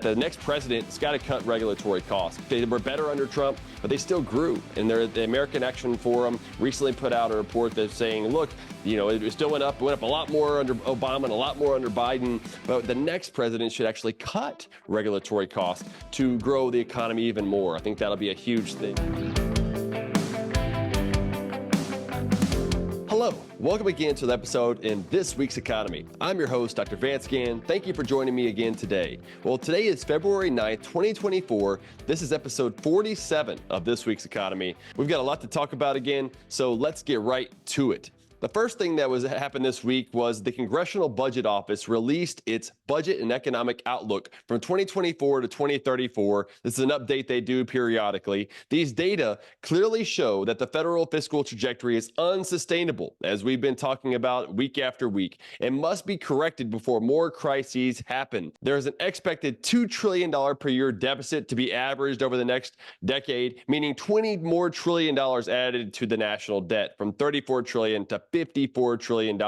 The next president's got to cut regulatory costs. They were better under Trump, but they still grew. And the American Action Forum recently put out a report that's saying, look, it still went up a lot more under Obama and a lot more under Biden, but the next president should actually cut regulatory costs to grow the economy even more. I think that'll be a huge thing. Hello, welcome again to the episode in this week's economy. I'm your host, Dr. Vance Ginn. Thank you for joining me again today. Well, today is February 9th, 2024. This is episode 47 of this week's economy. We've got a lot to talk about again, so let's get right to it. The first thing that happened this week was the Congressional Budget Office released its budget and economic outlook from 2024 to 2034. This is an update they do periodically. These data clearly show that the federal fiscal trajectory is unsustainable, as we've been talking about week after week, and must be corrected before more crises happen. There is an expected $2 trillion per year deficit to be averaged over the next decade, meaning $20 more trillion added to the national debt from $34 trillion to $54 trillion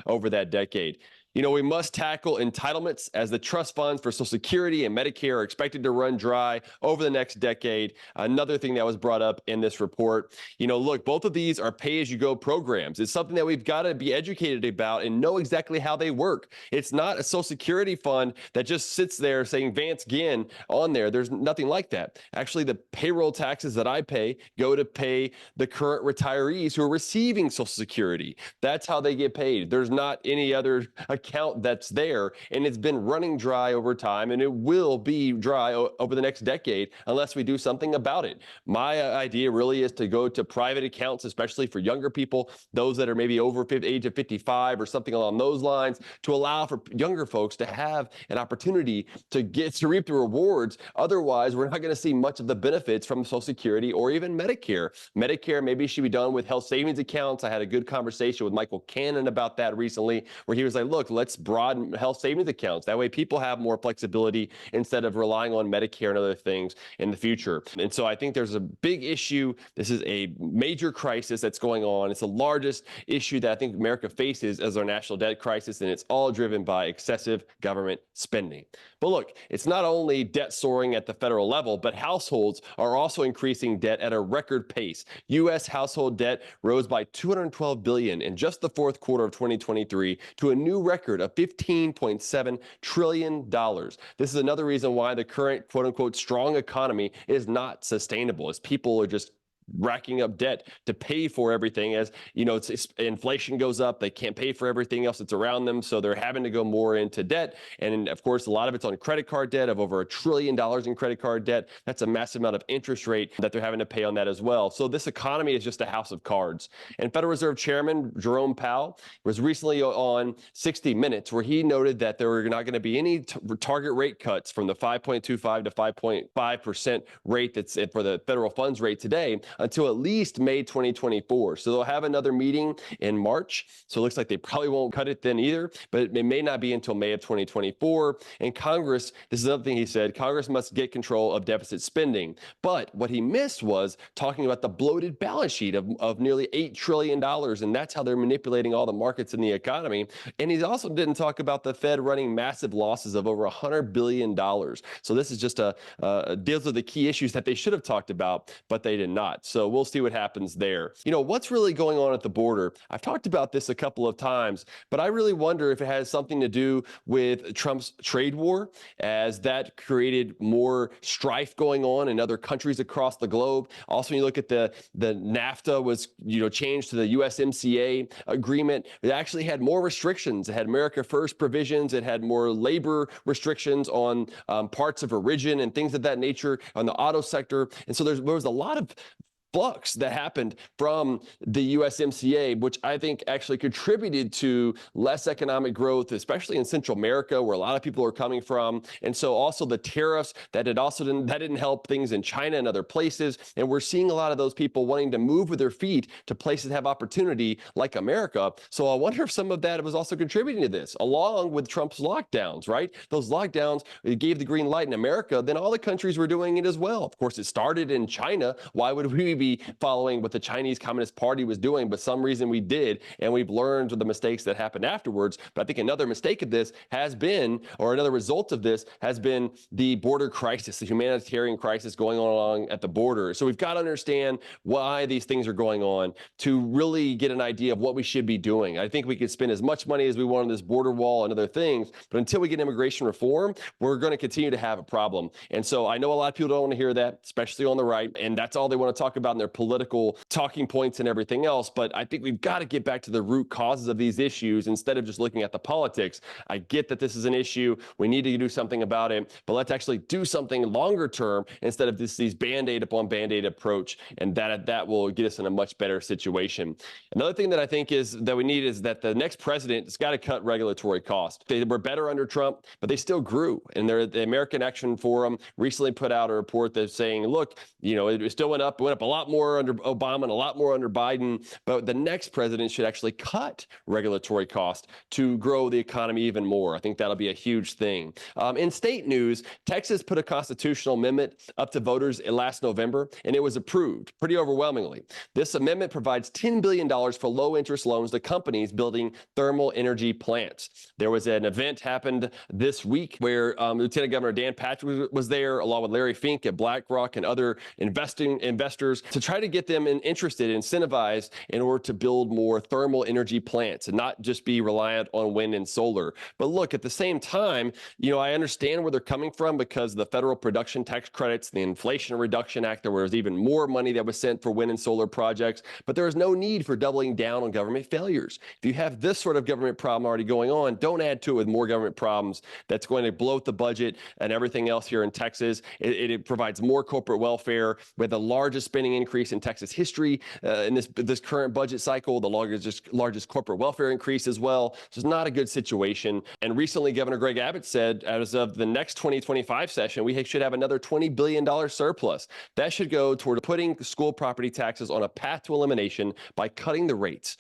over that decade. We must tackle entitlements as the trust funds for Social Security and Medicare are expected to run dry over the next decade. Another thing that was brought up in this report, look, both of these are pay-as-you-go programs. It's something that we've got to be educated about and know exactly how they work. It's not a Social Security fund that just sits there saying Vance Ginn on there. There's nothing like that. Actually, the payroll taxes that I pay go to pay the current retirees who are receiving Social Security. That's how they get paid. There's not any other account that's there, and it's been running dry over time, and it will be dry over the next decade unless we do something about it. My idea really is to go to private accounts, especially for younger people, those that are maybe over age of 55 or something along those lines, to allow for younger folks to have an opportunity to reap the rewards. Otherwise, we're not going to see much of the benefits from Social Security or even Medicare. Medicare maybe should be done with health savings accounts. I had a good conversation with Michael Cannon about that recently, where he was like, look, let's broaden health savings accounts. That way people have more flexibility instead of relying on Medicare and other things in the future. And so I think there's a big issue. This is a major crisis that's going on. It's the largest issue that I think America faces as our national debt crisis, and it's all driven by excessive government spending. But look, it's not only debt soaring at the federal level, but households are also increasing debt at a record pace. U.S. household debt rose by $212 billion in just the fourth quarter of 2023 to a new record of $15.7 trillion. This is another reason why the current quote-unquote strong economy is not sustainable, as people are just racking up debt to pay for everything. As inflation goes up, they can't pay for everything else that's around them, so they're having to go more into debt. And of course, a lot of it's on credit card debt, of over $1 trillion in credit card debt. That's a massive amount of interest rate that they're having to pay on that as well. So this economy is just a house of cards. And Federal Reserve Chairman Jerome Powell was recently on 60 Minutes, where he noted that there were not going to be any target rate cuts from the 5.25 to 5.5% rate that's for the federal funds rate today until at least May 2024. So they'll have another meeting in March. So it looks like they probably won't cut it then either, but it may not be until May of 2024. And Congress, this is another thing he said, Congress must get control of deficit spending. But what he missed was talking about the bloated balance sheet of nearly $8 trillion. And that's how they're manipulating all the markets in the economy. And he also didn't talk about the Fed running massive losses of over $100 billion. So this is just deals with the key issues that they should have talked about, but they did not. So we'll see what happens there. What's really going on at the border? I've talked about this a couple of times, but I really wonder if it has something to do with Trump's trade war, as that created more strife going on in other countries across the globe. Also, when you look at the NAFTA was, changed to the USMCA agreement. It actually had more restrictions. It had America First provisions. It had more labor restrictions on parts of origin and things of that nature on the auto sector. And so there was a lot of flux that happened from the USMCA, which I think actually contributed to less economic growth, especially in Central America, where a lot of people are coming from. And so also the tariffs that didn't help things in China and other places. And we're seeing a lot of those people wanting to move with their feet to places that have opportunity like America. So I wonder if some of that was also contributing to this, along with Trump's lockdowns, right? Those lockdowns gave the green light in America, then all the countries were doing it as well. Of course, it started in China. Why would we be be following what the Chinese Communist Party was doing, but some reason we did, and we've learned the mistakes that happened afterwards. But I think another mistake of this has been, or another result of this has been the border crisis, the humanitarian crisis going on along at the border. So we've got to understand why these things are going on to really get an idea of what we should be doing. I think we could spend as much money as we want on this border wall and other things, but until we get immigration reform, we're going to continue to have a problem. And so I know a lot of people don't want to hear that, especially on the right, and that's all they want to talk about in their political talking points and everything else. But I think we've got to get back to the root causes of these issues instead of just looking at the politics. I get that this is an issue. We need to do something about it, but let's actually do something longer term instead of these Band-Aid upon Band-Aid approach, and that will get us in a much better situation. Another thing that I think is that we need is that the next president has got to cut regulatory costs. They were better under Trump, but they still grew. And the American Action Forum recently put out a report that's saying, look, it still went up a lot more under Obama and a lot more under Biden, but the next president should actually cut regulatory costs to grow the economy even more. I think that'll be a huge thing. In state news, Texas put a constitutional amendment up to voters last November, and it was approved pretty overwhelmingly. This amendment provides $10 billion for low-interest loans to companies building thermal energy plants. There was an event happened this week where Lieutenant Governor Dan Patrick was there, along with Larry Fink at BlackRock and other investors, to try to get them interested, incentivized in order to build more thermal energy plants and not just be reliant on wind and solar. But look, at the same time, I understand where they're coming from because the federal production tax credits, the Inflation Reduction Act, there was even more money that was sent for wind and solar projects, but there is no need for doubling down on government failures. If you have this sort of government problem already going on, don't add to it with more government problems that's going to bloat the budget and everything else here in Texas. It provides more corporate welfare with the largest spending increase in Texas history in this current budget cycle, the largest corporate welfare increase as well. So it's not a good situation. And recently, Governor Greg Abbott said, as of the next 2025 session, we should have another $20 billion surplus. That should go toward putting school property taxes on a path to elimination by cutting the rates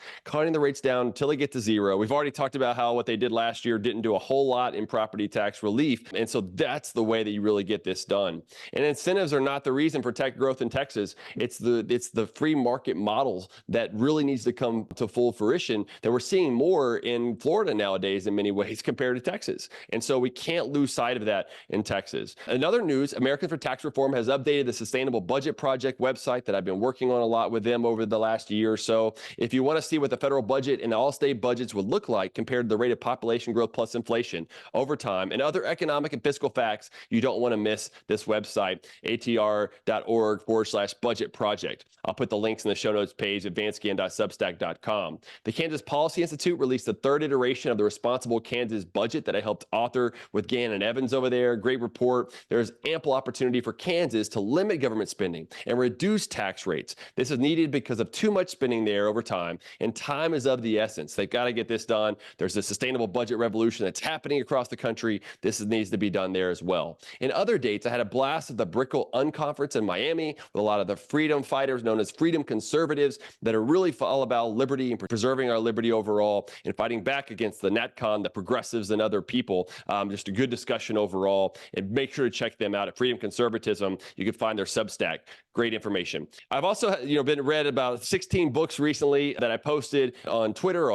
down until they get to zero. We've already talked about how what they did last year didn't do a whole lot in property tax relief. And so that's the way that you really get this done. And incentives are not the reason for tech growth in Texas. It's the free market models that really needs to come to full fruition that we're seeing more in Florida nowadays in many ways compared to Texas. And so we can't lose sight of that in Texas. Another news, Americans for Tax Reform has updated the Sustainable Budget Project website that I've been working on a lot with them over the last year or so. If you want to see what the federal budget and all state budgets would look like compared to the rate of population growth plus inflation over time and other economic and fiscal facts, you don't want to miss this website, atr.org/budget project. I'll put the links in the show notes page at vanceginn.substack.com. The Kansas Policy Institute released the third iteration of the Responsible Kansas Budget that I helped author with Ginn and Evans over there. Great report. There's ample opportunity for Kansas to limit government spending and reduce tax rates. This is needed because of too much spending there over time, and time is of the essence. They've got to get this done. There's a sustainable budget revolution that's happening across the country. This needs to be done there as well. In other dates, I had a blast at the Brickell Unconference in Miami with a lot of the freedom fighters known as freedom conservatives that are really all about liberty and preserving our liberty overall and fighting back against the NatCon, the progressives, and other people. Just a good discussion overall. And make sure to check them out at Freedom Conservatism. You can find their Substack. Great information. I've also, been read about 16 books recently that I posted on Twitter,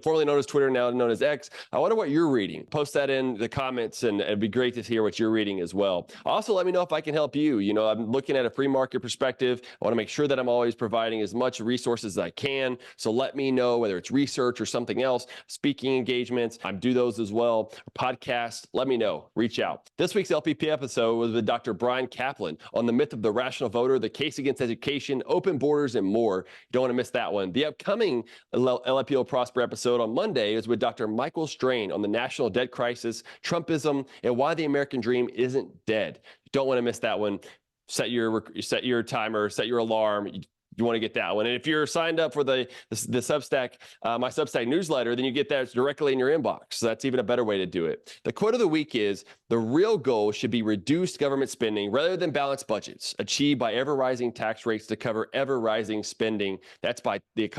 formerly known as Twitter, now known as X. I wonder what you're reading. Post that in the comments, and it'd be great to hear what you're reading as well. Also, let me know if I can help you. I'm looking at a free market perspective. I want to make sure that I'm always providing as much resources as I can. So let me know whether it's research or something else, speaking engagements. I do those as well. Podcasts. Let me know. Reach out. This week's LPP episode was with Dr. Brian Kaplan on the myth of the rational voter, the case against education, open borders, and more. You don't want to miss that one. The upcoming LPO Prosper episode on Monday is with Dr. Michael Strain on the national debt crisis, Trumpism, and why the American dream isn't dead. You don't want to miss that one. Set your timer, set your alarm. You want to get that one. And if you're signed up for the Substack, my Substack newsletter, then you get that directly in your inbox. So that's even a better way to do it. The quote of the week is, the real goal should be reduced government spending rather than balanced budgets, achieved by ever-rising tax rates to cover ever-rising spending. That's by the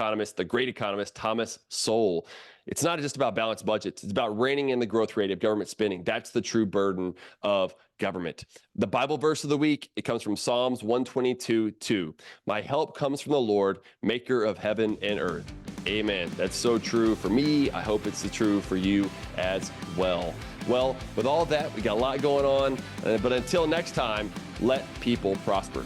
great economist, Thomas Sowell. It's not just about balanced budgets. It's about reining in the growth rate of government spending. That's the true burden of government. The Bible verse of the week, it comes from Psalms 122:2. My help comes from the Lord, maker of heaven and earth. Amen. That's so true for me. I hope it's true for you as well. Well, with all that, we got a lot going on. But until next time, let people prosper.